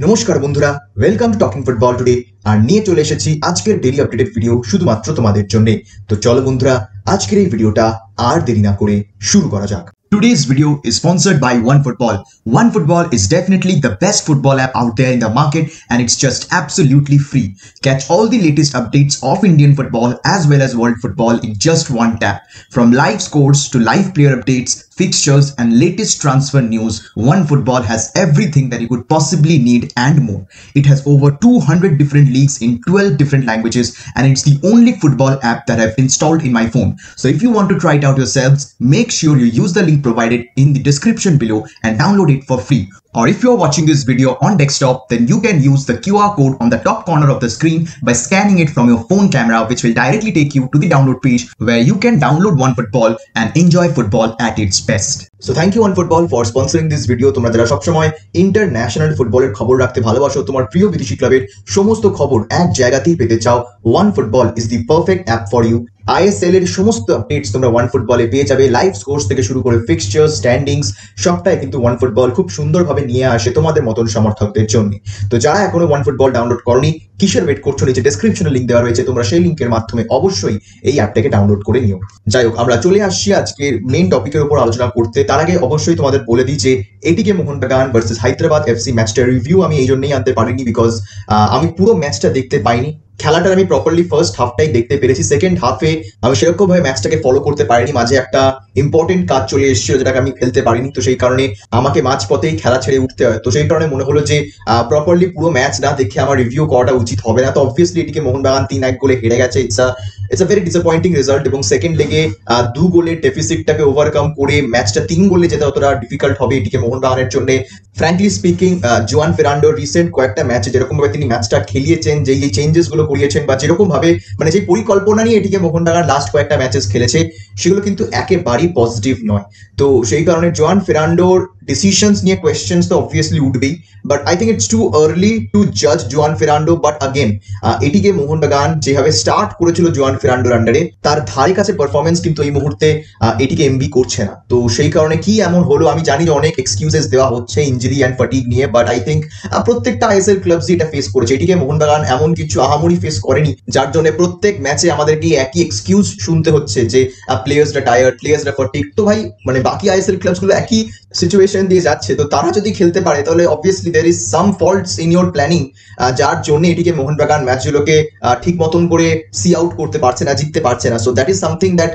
নমস্কার বন্ধুরা, welcome to talking football today. আর নিয়ে চলে এসেছি আজকের ডেইলি আপডেটেড ভিডিও শুধুমাত্র তোমাদের জন্য। তো চলো বন্ধুরা, আজকের এই ভিডিওটা আর দেরি না করে শুরু করা যাক। Today's video is sponsored by OneFootball. OneFootball is definitely the best football app out there in the market, and it's just absolutely free. Catch all the latest updates of Indian football as well as world football in just one tap. From live scores to live player updates, fixtures and latest transfer news, OneFootball has everything that you could possibly need and more. It has over 200 different leagues in 12 different languages, and it's the only football app that I've installed in my phone. So if you want to try it out yourselves, make sure you use the link provided in the description below and download it for free. Or if you're watching this video on desktop, then you can use the QR code on the top corner of the screen by scanning it from your phone camera, which will directly take you to the download page where you can download OneFootball and enjoy football at its best. So thank you OneFootball for sponsoring this video. তোমরা যারা সবসময় international ফুটবলের খবর রাখতে ভালোবাসো, তোমার প্রিয় বিদেশি ক্লাবের সমস্ত খবর এক জায়গাতেই পেতে চাও, OneFootball is the perfect app for you. ISL এর সমস্ত আপডেটস তোমরা OneFootball এ পেয়ে যাবে। লাইভ স্কোরস থেকে শুরু করে ফিক্সচার্স, স্ট্যান্ডিংস সবটাই কিন্তু OneFootball খুব সুন্দরভাবে নিয়ে আসে তোমাদের মতন সমর্থকদের জন্য। তো যারা এখনো OneFootball ডাউনলোড করনি, কিসের ওয়েট করছো? নিচে ডেসক্রিপশনে লিংক দেওয়া রয়েছে, তোমরা সেই লিংকের মাধ্যমে অবশ্যই এই অ্যাপটাকে ডাউনলোড করে নিও। যাই হোক, আমরা চলে আসছি আজকের মেইন টপিকের উপর আলোচনা করতে। তার আগে অবশ্যই তোমাদের বলে দিই যে এটিকে মোহনবাগান ভার্সেস হায়দ্রাবাদ এফসি ম্যাচটার রিভিউ আমি এই জন্যই আনতে পারিনি, বিকজ আমি পুরো ম্যাচটা দেখতে পাইনি। খেলাটা আমি প্রপারলি ফার্স্ট হাফটাই দেখতে পেরেছি, সেকেন্ড হাফে আমি সেরকম ভাবে ম্যাচটাকে ফলো করতে পারিনি। মাঝে একটা ইম্পর্টেন্ট কাজ চলে এসেছিল যেটাকে আমি ফেলতে পারিনি, তো সেই কারণে আমাকে মাঝপথেই খেলা ছেড়ে উঠতে হয়। তো সেই কারণে মনে হলো যে প্রপারলি পুরো ম্যাচ না দেখে আমার রিভিউ করাটা উচিত হবে না। তো অবভিয়াসলি এটিকে মোহনবাগান 3-1 গোলে হেরে গেছে। It's a very disappointing result, এবং সেকেন্ড লেগে 2 গোলের ডেফিসিটটাকে ওভারকাম করে ম্যাচটা 3 গোলে যেতে অতটা ডিফিকাল্ট হবে এটিকে মোহনবাগানের জন্য। ফ্র্যাঙ্কলি স্পিকিং, জোয়ান ফেরান্ডো রিসেন্ট কয়েকটা ম্যাচে যেরকম ভাবে তিনি ম্যাচটা খেলিয়েছেন, যে এই চেঞ্জেস গুলো করিয়েছেন বা যেরকম ভাবে মানে যে পরিকল্পনা নিয়ে এটিকে মোহনবাগান লাস্ট কয়েকটা ম্যাচেস খেলেছে, সেগুলো কিন্তু একেবারেই পজিটিভ নয়। তো সেই কারণে জোয়ান ফেরান্ডোর ডিসিশনস নিয়ে কোয়েশ্চেন্স তো অবভিয়াসলি উঠবেই, but I think it's too early to জাজ জোয়ান ফেরান্ডো। বাট আগেন, এটিকে মোহনবাগান যেভাবে স্টার্ট করেছিল জোয়ান ফেরান্ডোর আন্ডারে, তার ধারে কাছে পারফরমেন্স কিন্তু এই মুহূর্তে এটিকে এমবি করছে না। তো সেই কারণে কি এমন হলো, আমি জানি যে অনেক এক্সকিউজেস দেওয়া হচ্ছে ইনজুরি অ্যান্ড ফাটিগ নিয়ে, বাট আই থিঙ্ক প্রত্যেকটা আইএসএল ক্লাবসই এটা ফেস করেছে। এটিকে মোহনবাগান এমন কিছু আহামরি ফেস করেনি যার জন্য প্রত্যেক ম্যাচে আমাদেরকে একই এক্সকিউজ শুনতে হচ্ছে যে প্লেয়ার্সরা টায়ার্ড, প্লেয়ার্সরা ফাটিগ। তো ভাই মানে বাকি আইএসএল ক্লাবস গুলো একই সিচুয়েশন দিয়ে যাচ্ছে, তো তারা যদি খেলতে পারে তাহলে obviously there is some faults in your planning, যার জন্য এটিকে মোহনবাগান ম্যাচগুলোকে ঠিক মতন করে সি আউট করতে পারছে না, জিততে পারছে না। So that is something that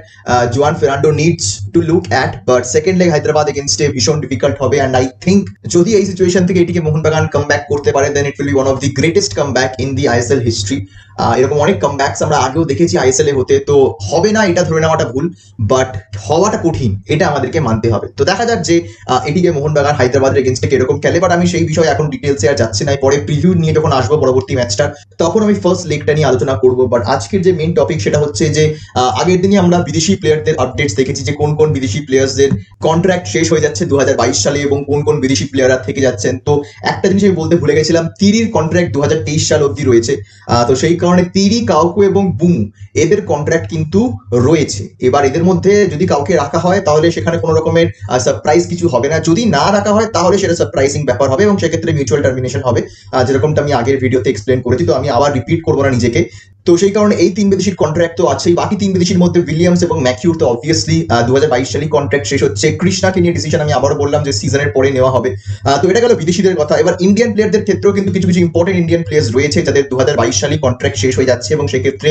Juan Ferrando needs to look at. But second leg Hyderabad এগেইনস্টে ভীষণ ডিফিকাল্ট হবে, অ্যান্ড আই থিঙ্ক যদি এই সিচুয়েশন থেকে এটিকে মোহনবাগান কাম ব্যাক করতে পারে, then it will be one of the greatest come back in the ISL history. এরকম অনেক কামব্যাকস আমরা আগেও দেখেছি আইএসএল এ হতে, তো হবে না এটা ধরে নেওয়াটা ভুল, বাট হওয়াটা কঠিন, এটা আমাদেরকে মানতে হবে। তো দেখা যাক যে এটিকে মোহনবাগান হায়দ্রাবাদের এগেইনস্টে কিরকম খেলে, বাট আমি সেই বিষয়ে এখন ডিটেলসে আর যাচ্ছি না। পরে প্রিভিউ নিয়ে যখন আসবো পরবর্তী ম্যাচটার, তখন আমি ফার্স্ট লেগটা নিয়ে আলোচনা করবো। বাট আজকের যে মেইন টপিক সেটা হচ্ছে যে আগের দিনই আমরা বিদেশি প্লেয়ারদের আপডেটস দেখেছি যে কোন কোন বিদেশি প্লেয়ার্সদের কন্ট্রাক্ট শেষ হয়ে যাচ্ছে 2022 সালে এবং কোন কোন বিদেশি প্লেয়াররা থেকে যাচ্ছেন। তো একটা জিনিস আমি বলতে ভুলে গেছিলাম, তিরির কন্ট্রাক্ট 2023 সাল অব্দি রয়েছে। তো সেই কারণে তিরি, কাউকু এবং বুমু এদের কন্ট্রাক্ট কিন্তু রয়েছে। এবার এদের মধ্যে যদি কাউকে রাখা হয় তাহলে সেখানে কোনো রকমের সারপ্রাইজ কিছু হবে না, যদি না রাখা হয় তাহলে সেটা সারপ্রাইজিং ব্যাপার হবে এবং সেক্ষেত্রে মিউচুয়াল টার্মিনেশন হবে, যেরকমটা আমি আগের ভিডিওতে এক্সপ্লেন করেছি। তো আমি আবার রিপিট করবো না নিজেকে। তো সেই কারণে এই 3 বিদেশির কন্ট্রাক্ট তো আছেই। বাকি 3 বিদেশির মধ্যে উইলিয়ামস এবং ম্যাকিউর তো অবভিয়াসলি 2022 সালেই কন্ট্রাক্ট শেষ হচ্ছে। কৃষ্ণাকে নিয়ে ডিসিশন আমি আবারও বললাম যে সিজনের পরে নেওয়া হবে। তো এটা গেল বিদেশিদের কথা। এবার ইন্ডিয়ান প্লেয়ারদের ক্ষেত্রেও কিন্তু কিছু কিছু ইম্পর্টেন্ট ইন্ডিয়ান প্লেয়ার্স রয়েছে যাদের 2022 সালেই কন্ট্রাক্ট শেষ হয়ে যাচ্ছে, এবং সেক্ষেত্রে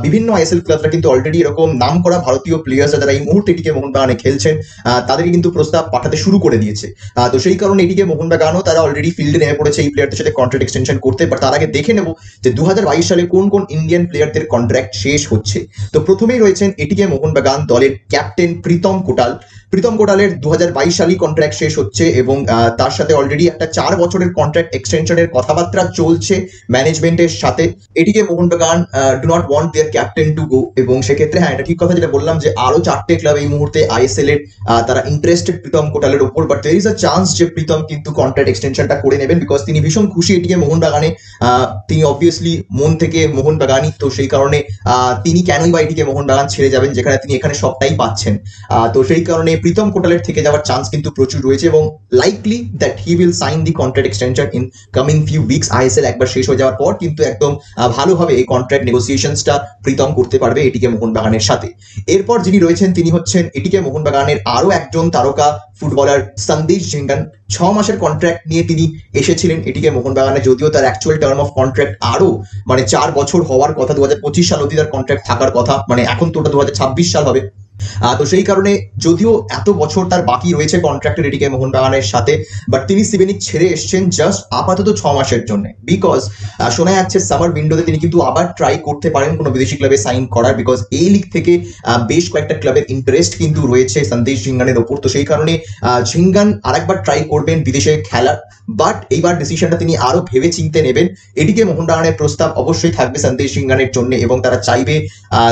বিভিন্ন আইএসএল ক্লাবরা কিন্তু অলরেডি এরকম নাম করা ভারতীয় প্লেয়ার্সরা যারা এই মুহূর্তে এটিকে মোহনবাগানে খেলছেন তাদেরকে কিন্তু প্রস্তাব পাঠাতে শুরু করে দিয়েছে। তো সেই কারণে এটিকে মোহনবাগানও তারা অলরেডি ফিল্ডে নেমে পড়েছে এই প্লেয়ারদের সাথে কন্ট্রাক্ট এক্সটেনশন করতে। বাট তার আগে দেখে নেব যে 2022 সালে কোন কোন ইন্ডিয়ান প্লেয়ারদের কন্ট্রাক্ট শেষ হচ্ছে। তো প্রথমেই রয়েছেন এটিকে মোহনবাগান দলের ক্যাপ্টেন প্রীতম কোটাল। প্রীতম কোটালের 2022 সালেই কন্ট্রাক্ট শেষ হচ্ছে, এবং তার সাথে অলরেডি একটা 4 বছরের কন্ট্রাক্ট এক্সটেনশনের কথাবার্তা চলছে ম্যানেজমেন্টের সাথে। এটিকে মোহনবাগান do not want their captain to go, এবং সেক্ষেত্রে হ্যাঁ এটা ঠিক কথা যেটা বললাম যে আরো 4টে ক্লাব এই মুহূর্তে আইএসএল এর তারা ইন্টারেস্টেড প্রীতম কোটালের উপর। But there is a chance যে প্রীতম কিন্তু কন্ট্রাক্ট এক্সটেনশনটা করে নেবেন, বিকজ তিনি ভীষণ খুশি এটিকে মোহনবাগানে। তিনি অবভিয়াসলি মন থেকে মোহনবাগানই, তো সেই কারণে তিনি কেনই বা এটিকে মোহনবাগান ছেড়ে যাবেন যেখানে তিনি এখানে সবটাই পাচ্ছেন। তো সেই কারণে প্রীতম কোটালের থেকে যাওয়ার চান্স কিন্তু প্রচুর রয়েছে এবং likely that he will sign the contract extension in coming few weeks. ISL একবার শেষ হয়ে যাওয়ার পর কিন্তু একদম ভালোভাবে এই কন্ট্রাক্ট নেগোসিয়েশনসটা প্রীতম করতে পারবে এটিকে মোহনবাগানের সাথে। এরপর যিনি রয়েছেন তিনি হচ্ছেন এটিকে মোহনবাগানের আরো একজন তারকা ফুটবলার সন্দেশ ঝিঙ্গান। 6 মাসের কন্ট্রাক্ট নিয়ে তিনি এসেছিলেন এটিকে মোহনবাগানে, যদিও তার অ্যাকচুয়াল টার্ম অফ কন্ট্রাক্ট আরো 4 বছর হওয়ার কথা, 2025 সাল অবধি তার কন্ট্রাক্ট থাকার কথা, এখন তো ওটা 2026 সাল হবে। তো সেই কারণে যদিও এত বছর তার বাকি রয়েছে কন্ট্রাক্টের এটিকে মোহনবাগানের সাথে, বাট তিনি সিভেনিক ছেড়ে এসছেন জাস্ট আপাতত 6 মাসের জন্য, বিকজ শোনা যাচ্ছে সামার উইন্ডোতে তিনি কিন্তু আবার ট্রাই করতে পারেন কোনো বিদেশি ক্লাবে সাইন করার, বিকজ এই লিগ থেকে বেশ কয়েকটা ক্লাবের ইন্টারেস্ট কিন্তু রয়েছে সন্দেশ ঝিঙ্গানের ওপর। তো সেই কারণে ঝিঙ্গান আরেকবার ট্রাই করবেন বিদেশে খেলার, বাট এইবার ডিসিশনটা তিনি আরো ভেবে চিনতে নেবেন। এটিকে মোহনবাগানের প্রস্তাব অবশ্যই থাকবে সন্দেশ ঝিঙ্গানের জন্য এবং তারা চাইবে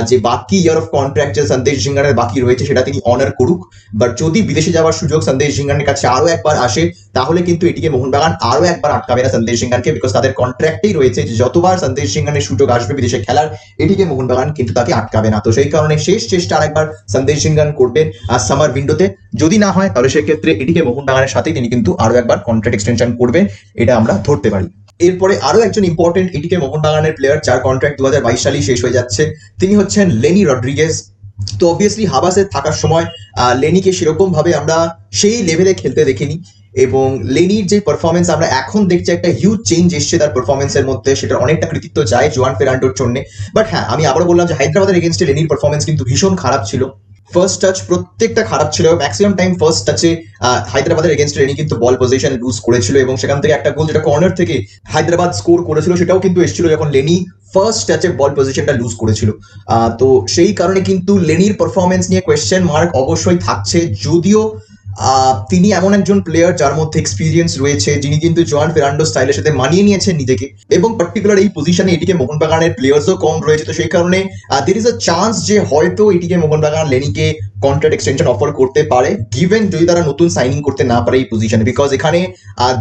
যে বাকি ইয়ার অফ কন্ট্রাক্ট যে সন্দেশ ঝিঙ্গানের বাকি রয়েছে সেটা তিনি অনার করুক। বাট যদি বিদেশে যাওয়ার সুযোগ সন্দেশ ঝিঙ্গানের কাছে আরো একবার আসে তাহলে কিন্তু এটিকে মোহনবাগান আরো একবার আটকাবে না সন্দেশ ঝিঙ্গানকে, বিকজ তাদের কন্ট্রাক্টেই রয়েছে যে যতবার সন্দেশ ঝিঙ্গানের সুযোগ আসবে বিদেশে খেলার এটিকে মোহনবাগান কিন্তু তাকে আটকাবে না। তো সেই কারণে শেষ চেষ্টা আরেকবার সন্দেশ ঝিঙ্গান করবেন আর সামার উইন্ডোতে, যদি না হয় তাহলে সেক্ষেত্রে এটিকে মোহনবাগানের সাথে তিনি কিন্তু আরো একবার কন্ট্রাক্ট এক্সটেনশন করবেন, এটা আমরা ধরতে পারি। এরপরে আরো একজন ইম্পর্টেন্ট এটিকে মোহনবাগানের প্লেয়ার যার কন্ট্রাক্ট 2022 সালেই শেষ হয়ে যাচ্ছে, তিনি হচ্ছেন লেনি রড্রিগেজ। তো অবভিয়াসলি হাবাসে থাকার সময় লেনিকে সেরকম ভাবে আমরা সেই লেভেলে খেলতে দেখিনি এবং লেনির যে পারফরমেন্স আমরা এখন দেখছি একটা হিউজ চেঞ্জ এসছে তার পারফরমেন্সের মধ্যে, সেটার অনেকটা কৃতিত্ব যায় জোয়ান ফেরান্ডোর জন্য। বাট হ্যাঁ, আমি আবার বললাম যে হায়দ্রাবাদের এগেনস্টে লেনির পারফরমেন্স কিন্তু ভীষণ খারাপ ছিল। ফার্স্ট টাচ প্রত্যেকটা খারাপ ছিল, ম্যাক্সিমাম টাইম ফার্স্ট টাচে হায়দ্রাবাদের এগেনস্টে লেনি কিন্তু বল পজিশন লুজ করেছিল এবং সেখান থেকে একটা গোল যেটা কর্নার থেকে হায়দ্রাবাদ স্কোর করেছিল সেটাও কিন্তু এসেছিল যখন লেনি ফার্স্ট টাচে বল পজিশনটা লুজ করেছিল। তো সেই কারণে কিন্তু লেনির পারফরমেন্স নিয়ে কোয়েশ্চেন মার্ক অবশ্যই থাকছে, যদিও তিনি এমন একজন প্লেয়ার যার মধ্যে এক্সপিরিয়েন্স রয়েছে, যিনি কিন্তু জোয়ান ফেরান্ডো স্টাইলের সাথে মানিয়ে নিয়েছেন নিজেকে এবং পার্টিকুলার এই পজিশনে এটিকে মোহনবাগানের প্লেয়ার্সও কম রয়েছে। তো সেই কারণে দের ইজ আ চান্স যে হয়তো এটিকে মোহনবাগান লেনিকে কন্ট্রাক্ট এক্সটেনশন অফার করতে পারে, গিভেন যদি তারা নতুন সাইনিং করতে না পারে এই পজিশনে, বিকজ এখানে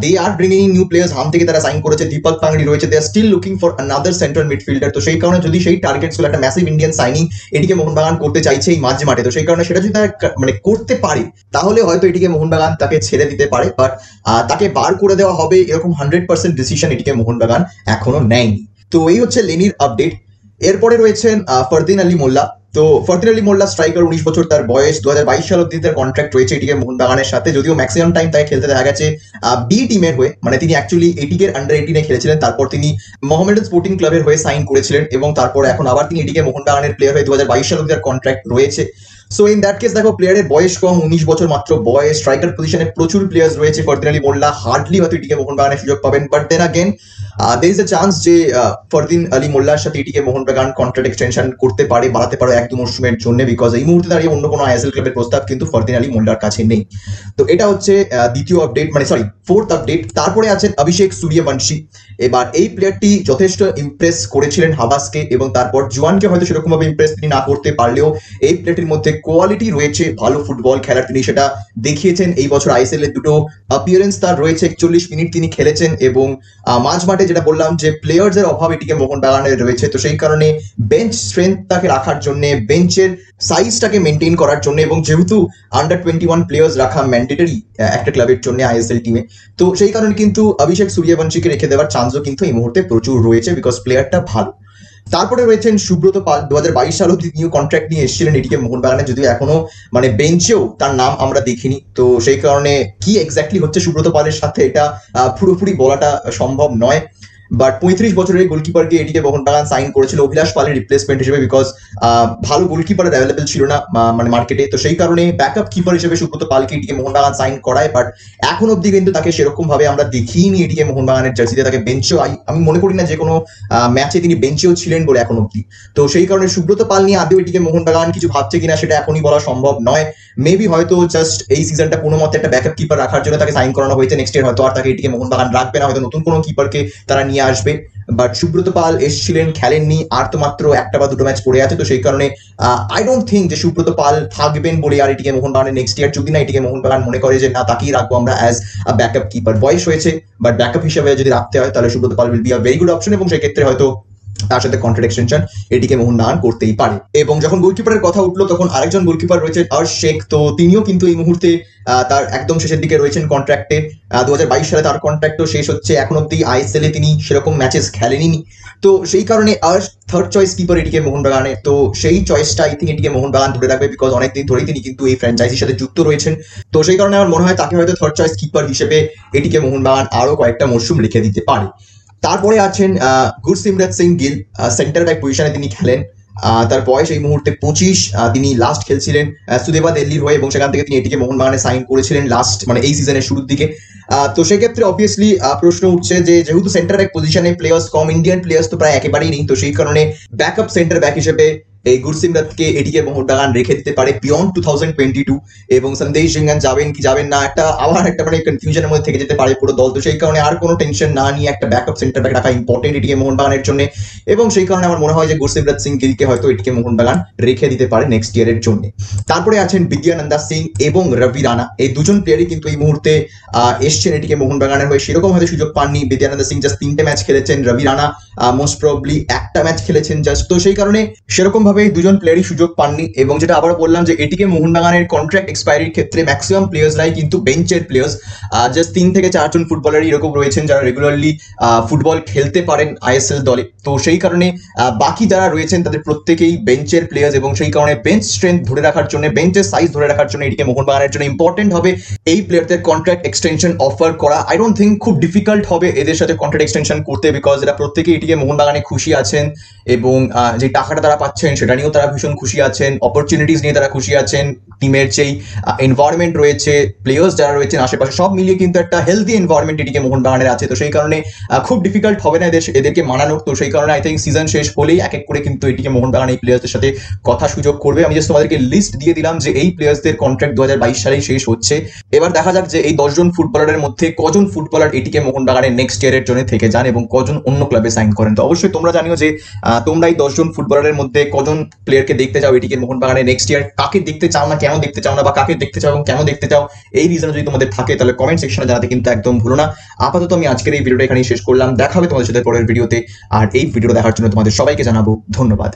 they are bringing in new players. হাম থেকে তারা সাইন করেছে, দীপক পাংড়ি রয়েছে, they are still looking for another central midfielder. তো সেই কারণে যদি সেই টার্গেটস গুলো একটা ম্যাসিভ ইন্ডিয়ান সাইনিং এটিকে মোহনবাগান করতে চাইছে এই মাঝ মাঠে, তো সেই কারণে সেটা যদি তারা করতে পারে তাহলে হয়তো এটিকে মোহনবাগান তাকে ছেড়ে দিতে পারে, বাট তাকে বার করে দেওয়া হবে এরকম 100% ডিসিশন এটিকে মোহনবাগান এখনো নেয়নি। তো এই হচ্ছে লেনির আপডেট। এরপরে রয়েছেন ফরদিন আলী মোল্লা। তো ফরদিন আলী মোল্লা স্ট্রাইকার, 19 বছর তার বয়স, 2022 সাল অব্দি তার কন্ট্রাক্ট রয়েছে এটিকে মোহনবাগানের সাথে, যদিও ম্যাক্সিমাম টাইম তাকে খেলতে দেখা গেছে বি টিমের হয়ে, তিনি অ্যাকচুয়ালি এটিকে আন্ডার 18 খেলেছিলেন, তারপর তিনি মোহামেডান স্পোর্টিং ক্লাবের হয়ে সাইন করেছিলেন এবং তারপর এখন আবার তিনি এটিকে মোহনবাগানের প্লেয়ার হয়ে 2022 সাল অব্দি তার কন্ট্রাক্ট রয়েছে। সো ইন দ্যাট কেস দেখো প্লেয়ারের বয়স কম, 19 বছর মাত্র বয়স, স্ট্রাইকার পজিশনে প্রচুর প্লেয়ার্স রয়েছে। ফরদিন আলী মোল্লা হার্ডলি হয়তো এটিকে মোহনবাগানের সুযোগ পাবেন, but then again there is a chance যে ফরদিন আলী মোল্লার সাথে এটিকে মোহনবাগান কন্ট্রাক্ট এক্সটেনশন করতে পারে, বাড়াতে পারে 1-2 মরশুমের জন্য, বিকজ এই মুহূর্তে দাঁড়িয়ে অন্য কোনো আইএসএল ক্লাবের প্রস্তাব কিন্তু ফরদিন আলী মোল্লার কাছে নেই। তো এটা হচ্ছে দ্বিতীয় আপডেট, ফোর্থ আপডেট। তারপরে আছেন অভিষেক সূর্যবংশী। এবার এই প্লেয়ারটি যথেষ্ট ইমপ্রেস করেছিলেন হাবাসকে এবং তারপর জোয়ানকে হয়তো সেরকম ভাবে ইমপ্রেস তিনি না করতে পারলেও এই প্লেয়ারটির মধ্যে কোয়ালিটি রয়েছে, ভালো ফুটবল খেলার তিনি সেটা দেখিয়েছেন। এই বছর আইএসএল এর দুটো অ্যাপিয়ারেন্স তার রয়েছে, 41 মিনিট তিনি খেলেছেন এবং মাঝ মাঠে যেটা বললাম যে প্লেয়ার্স এর অভাব এটিকে মোহনবাগানের রয়েছে, তো সেই কারণে বেঞ্চ স্ট্রেংথটাকে রাখার জন্য, বেঞ্চের সাইজটাকে মেনটেন করার জন্য এবং যেহেতু আন্ডার 21 প্লেয়ার্স রাখা ম্যান্ডেটরি একটা ক্লাবের জন্য আইএসএল টিমে, তো সেই কারণে কিন্তু অভিষেক সূর্যবংশীকে রেখে দেওয়ার চান্সও কিন্তু এই মুহূর্তে প্রচুর রয়েছে, বিকজ প্লেয়ারটা ভালো। তারপরে রয়েছেন সুব্রত পাল, 2022 সাল অব্দি নিউ কন্ট্রাক্ট নিয়ে এসেছিলেন এটিকে মোহনবাগানে, যদিও এখনো বেঞ্চেও তার নাম আমরা দেখিনি। তো সেই কারণে কি এক্স্যাক্টলি হচ্ছে সুব্রত পালের সাথে এটা পুরোপুরি বলাটা সম্ভব নয়, বাট 35 বছরের গোলকিপারকে এটিকে মোহনবাগান সাইন করেছিল অভিলাষ পালের রিপ্লেসমেন্ট হিসেবে, বিকজ ভালো গোলকিপার অ্যাভেলেবল ছিল না মার্কেটে। তো সেই কারণে ব্যাকআপ কিপার হিসেবে সুব্রত পালকে এটিকে মোহনবাগান সাইন করায়, বাট এখন অব্দি কিন্তু তাকে সেরকম ভাবে আমরা দেখিনি এটিকে মোহনবাগানের জার্সিতে, তাকে বেঞ্চেও আমি মনে করি না যে কোনো ম্যাচে তিনি বেঞ্চেও ছিলেন বলে এখন অব্দি। তো সেই কারণে সুব্রত পাল নিয়ে আদৌ এটিকে মোহনবাগান কিছু ভাবছে কিনা সেটা এখনই বলা সম্ভব নয়। মেবি হয়তো জাস্ট এই সিজনটা কোনো মতে একটা ব্যাকআপ কিপার রাখার জন্য তাকে সাইন করানো হয়েছে, নেক্সট ইয়ার হয়তো আর তাকে এটিকে মোহনবাগান রাখবে না, হয়তো নতুন কোনো কিপারকে তারা নিয়ে আসবে। বাট সুব্রত পাল এসেছিলেন, খেলেননি, আর তো মাত্র 1 বা 2 ম্যাচ পড়ে আছে। তো সেই কারণে আই ডোন্ট থিঙ্ক যে সুব্রত পাল থাকবেন বলে আর এটিকে মোহনবাগানের নেক্সট ইয়ার, যদি না এটিকে মোহনবাগান মনে করে যে না তাকেই রাখবো আমরা অ্যাজ আ ব্যাকআপ কিপার। বয়স হয়েছে, বাট ব্যাকআপ হিসেবে যদি রাখতে হয় তাহলে Subrata Paul will be a very good option এবং সেক্ষেত্রে হয়তো তার সাথে কন্ট্রাক্ট এক্সটেনশন এটিকে মোহনবাগান করতেই পারে। এবং যখন গোলকিপারের কথা উঠলো তখন আরেকজন গোলকিপার রয়েছে আর্শ শেখ, তো তিনিও কিন্তু এই মুহূর্তে তার একদম শেষের দিকে রয়েছেন কন্ট্রাক্টে। 2022 সালে তার কন্ট্রাক্টও শেষ হচ্ছে, এখন অব্দি আইএসএল এ তিনি সেরকম ম্যাচেস খেলেনি, তো সেই কারণে আর্শ থার্ড চয়েস কিপার এটিকে মোহনবাগানে, তো সেই চয়েসটা আই থিঙ্ক এটিকে মোহনবাগান ধরে রাখবে, বিকজ অনেকদিন ধরেই তিনি কিন্তু এই ফ্র্যাঞ্চাইজির সাথে যুক্ত রয়েছেন। তো সেই কারণে আমার মনে হয় তাকে হয়তো থার্ড চয়েস কিপার হিসেবে এটিকে মোহনবাগান আরো কয়েকটা মরশুম রেখে দিতে পারে। তারপরে আছেন গুরসিমরত সিং গিল, সেন্টার ব্যাক পজিশনে তিনি খেলেন। তার বয়স এই মুহূর্তে 25, তিনি লাস্ট খেলছিলেন সুদেবা দিল্লির হয়ে এবং সেখান থেকে তিনি এটিকে মোহনবাগানে সাইন করেছিলেন লাস্ট মানে এই সিজনের শুরুর দিকে। তো সেক্ষেত্রে অবভিয়াসলি প্রশ্ন উঠছে যে যেহেতু সেন্টার ব্যাক পজিশনে প্লেয়ার্স কম, ইন্ডিয়ান প্লেয়ার্স তো প্রায় একেবারেই নেই, তো সেই কারণে ব্যাকআপ সেন্টার ব্যাক হিসেবে এই গুরসিমরতকে এটিকে মোহনবাগান রেখে দিতে পারে বিয়ন্ড 2022, এবং সন্দেশ ঝিঙ্গান যাবেন কি যাবেন না আবার একটা মানে কনফিউশনের মধ্যে থেকে যেতে পারে পুরো দল, তো সেই কারণে আর কোনো টেনশন না নিয়ে একটা ব্যাকআপ সেন্টার ব্যাক রাখা ইম্পর্টেন্ট এটিকে মোহনবাগানের জন্য, এবং সেই কারণে আমার মনে হয় যে গুরসিমরত সিং গিলকে হয়তো এটিকে মোহনবাগান রেখে দিতে পারে নেক্সট ইয়ারের জন্য। তারপরে আছেন বিদ্যানন্দা সিং এবং রবি রানা, এই দুজন প্লেয়ারই কিন্তু এই মুহূর্তে এসছেন এটিকে মোহনবাগানের হয়ে, সেরকম হয়তো সুযোগ পাননি। বিদ্যানন্দা সিং জাস্ট 3টে ম্যাচ খেলেছেন, রবি রানা মোস্ট প্রবলি একটা ম্যাচ খেলেছেন জাস্ট, তো সেই কারণে সেরকম ভাবে দুজন প্লেয়ারই সুযোগ পাননি। এবং যেটা আবার বললাম যে এটিকে মোহনবাগানের কন্ট্রাক্ট এক্সপায়ারির ক্ষেত্রে ম্যাক্সিমাম প্লেয়ার্সরাই কিন্তু বেঞ্চের প্লেয়ার্স, জাস্ট 3 থেকে 4 জন ফুটবলারই এরকম রয়েছেন যারা রেগুলারলি ফুটবল খেলতে পারেন আইএসএল দলে, তো সেই কারণে বাকি যারা রয়েছেন তাদের প্রত্যেকেই বেঞ্চের প্লেয়ার্স, এবং সেই কারণে বেঞ্চ স্ট্রেংথ ধরে রাখার জন্য, বেঞ্চের সাইজ ধরে রাখার জন্য এটিকে মোহনবাগানের জন্য ইম্পর্টেন্ট হবে এই প্লেয়ারদের কন্ট্রাক্ট এক্সটেনশন অফার করা। আই ডোন্ট থিঙ্ক খুব ডিফিকাল্ট হবে এদের সাথে কন্ট্রাক্ট এক্সটেনশন করতে, বিকজ এরা প্রত্যেকেই এটিকে মোহনবাগানে খুশি আছেন, এবং যে টাকাটা তারা পাচ্ছেন সেটা নিয়েও তারা ভীষণ খুশি আছেন, অপরচুনিটিস নিয়ে তারা খুশি আছেন, টিমের যেই এনভায়রনমেন্ট রয়েছে, প্লেয়ার্স যারা রয়েছেন আশেপাশে সব মিলিয়ে কিন্তু একটা হেলদি এনভায়রনমেন্ট এটিকে মোহনবাগানের আছে, তো সেই কারণে খুব ডিফিকাল্ট হবে না এদেরকে মানানোর। তো সেই কারণে আই থিঙ্ক সিজন শেষ হলেই এক এক করে কিন্তু এটিকে মোহনবাগান এই প্লেয়ার্সদের সাথে কথা সুযোগ করবে। আমি জাস্ট তোমাদেরকে লিস্ট দিয়ে দিলাম যে এই প্লেয়ার্সদের কন্ট্রাক্ট 2022 সালেই শেষ হচ্ছে। এবার দেখা যাক যে এই 10 জন ফুটবলারের মধ্যে কজন ফুটবলার এটিকে মোহনবাগানের নেক্সট ইয়ারের জন্য থেকে যান এবং কজন অন্য ক্লাবে সাইন করেন। তো অবশ্যই তোমরা জানিও যে তোমরা এই 10 জন ফুটবলারের মধ্যে কজন প্লেয়ারকে দেখতে চাও এটিকে মোহনবাগানের নেক্সট ইয়ার, কাকে দেখতে চাও না, কেন দেখতে চাও না, বা কাকে দেখতে চাও এবং কেন দেখতে চাও, এই রিজন যদি তোমাদের থাকে তাহলে কমেন্ট সেকশনে জানাতে কিন্তু একদম ভুলো না। আপাতত আমি আজকের এই ভিডিওটা এখানেই শেষ করলাম, দেখা হবে তোমাদের সাথে পরের ভিডিওতে, আর এই ভিডিওটা দেখার জন্য তোমাদের সবাইকে জানাবো ধন্যবাদ।